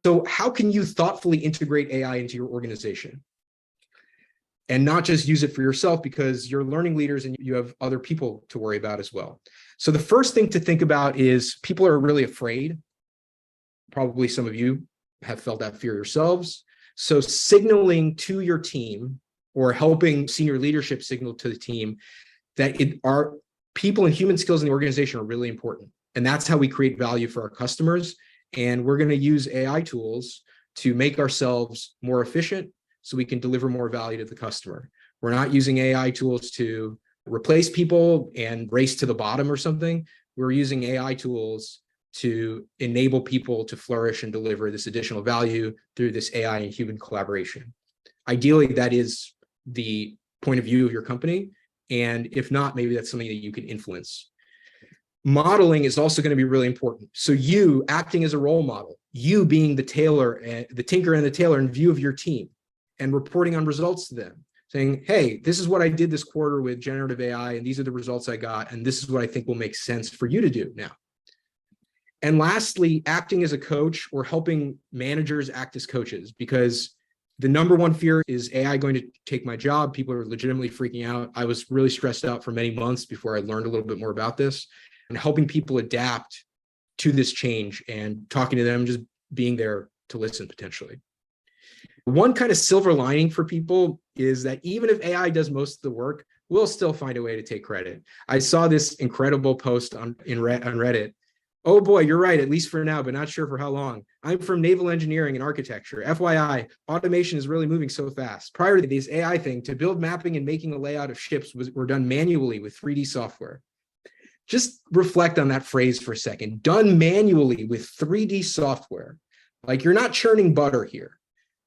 So how can you thoughtfully integrate AI into your organization? And not just use it for yourself, because you're learning leaders and you have other people to worry about as well. So the first thing to think about is people are really afraid. Probably some of you have felt that fear yourselves. So signaling to your team or helping senior leadership signal to the team that our people and human skills in the organization are really important. And that's how we create value for our customers. And we're going to use AI tools to make ourselves more efficient so we can deliver more value to the customer. We're not using AI tools to replace people and race to the bottom or something. We're using AI tools to enable people to flourish and deliver this additional value through this AI and human collaboration. Ideally, that is the point of view of your company. And if not, maybe that's something that you can influence. Modeling is also going to be really important. So you acting as a role model, you being the tailor, the tinker and the tailor in view of your team, and reporting on results to them, saying, hey, this is what I did this quarter with generative AI, and these are the results I got, and this is what I think will make sense for you to do now. And lastly, acting as a coach or helping managers act as coaches, because the number one fear is AI going to take my job. People are legitimately freaking out. I was really stressed out for many months before I learned a little bit more about this, and helping people adapt to this change and talking to them, just being there to listen potentially. One kind of silver lining for people is that even if AI does most of the work, we'll still find a way to take credit. I saw this incredible post on Reddit. Oh boy, you're right, at least for now, but not sure for how long. I'm from naval engineering and architecture. FYI, automation is really moving so fast. Prior to this AI thing, to build mapping and making a layout of ships were done manually with 3D software. Just reflect on that phrase for a second. Done manually with 3D software. Like, you're not churning butter here.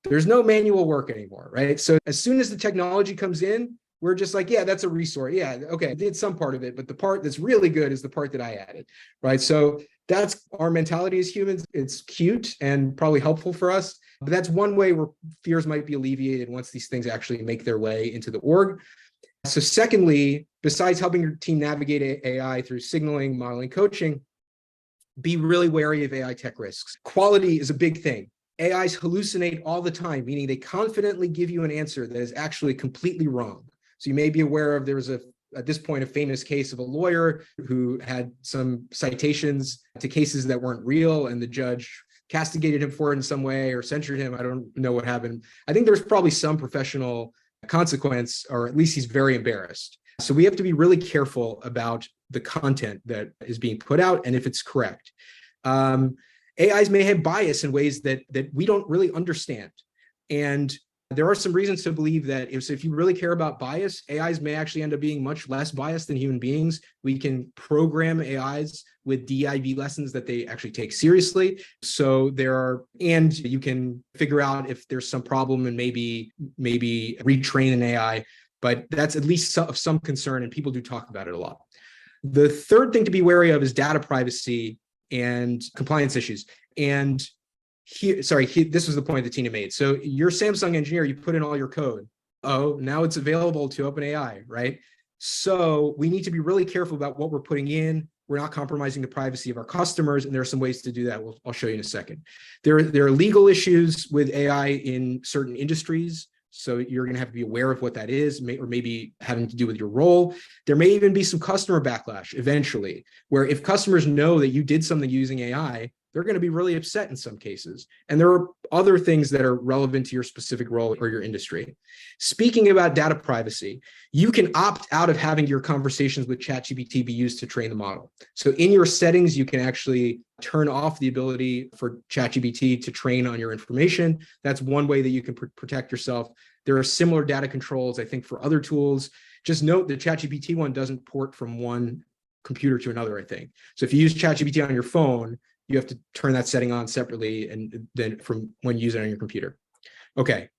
There's no manual work anymore, right? So as soon as the technology comes in, we're just like, yeah, that's a resource. Yeah, okay, I did some part of it, but the part that's really good is the part that I added, right? So that's our mentality as humans. It's cute and probably helpful for us, but that's one way where fears might be alleviated once these things actually make their way into the org. So secondly, besides helping your team navigate AI through signaling, modeling, coaching, be really wary of AI tech risks. Quality is a big thing. AIs hallucinate all the time, meaning they confidently give you an answer that is actually completely wrong. So you may be aware of, there was at this point, a famous case of a lawyer who had some citations to cases that weren't real, and the judge castigated him for it in some way or censured him. I don't know what happened. I think there's probably some professional consequence, or at least he's very embarrassed. So we have to be really careful about the content that is being put out and if it's correct. AIs may have bias in ways that we don't really understand. And there are some reasons to believe that if you really care about bias, AIs may actually end up being much less biased than human beings. We can program AIs with DIV lessons that they actually take seriously. So and you can figure out if there's some problem and maybe retrain an AI, but that's at least of some concern, and people do talk about it a lot. The third thing to be wary of is data privacy and compliance issues. And this was the point that Tina made. So you're a Samsung engineer, you put in all your code. Oh, now it's available to OpenAI, right? So we need to be really careful about what we're putting in. We're not compromising the privacy of our customers, and there are some ways to do that. I'll show you in a second. There are legal issues with AI in certain industries. So you're going to have to be aware of what that is, or maybe having to do with your role. There may even be some customer backlash eventually, where if customers know that you did something using AI, they're going to be really upset in some cases. And there are other things that are relevant to your specific role or your industry. Speaking about data privacy, you can opt out of having your conversations with ChatGPT be used to train the model. So in your settings, you can actually turn off the ability for ChatGPT to train on your information. That's one way that you can protect yourself. There are similar data controls, I think, for other tools. Just note the ChatGPT one doesn't port from one computer to another, I think. So if you use ChatGPT on your phone, you have to turn that setting on separately and then from when you use it on your computer. Okay,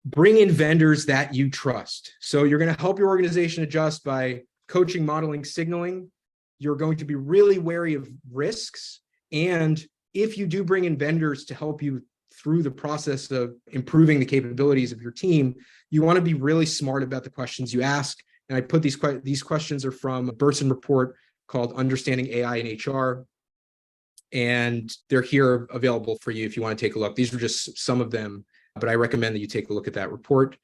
bring in vendors that you trust. So you're going to help your organization adjust by coaching, modeling, signaling. You're going to be really wary of risks. And if you do bring in vendors to help you through the process of improving the capabilities of your team, you want to be really smart about the questions you ask. And I put these questions are from a Burson report called Understanding AI in HR. and they're here available for you if you want to take a look. These are just some of them, but I recommend that you take a look at that report.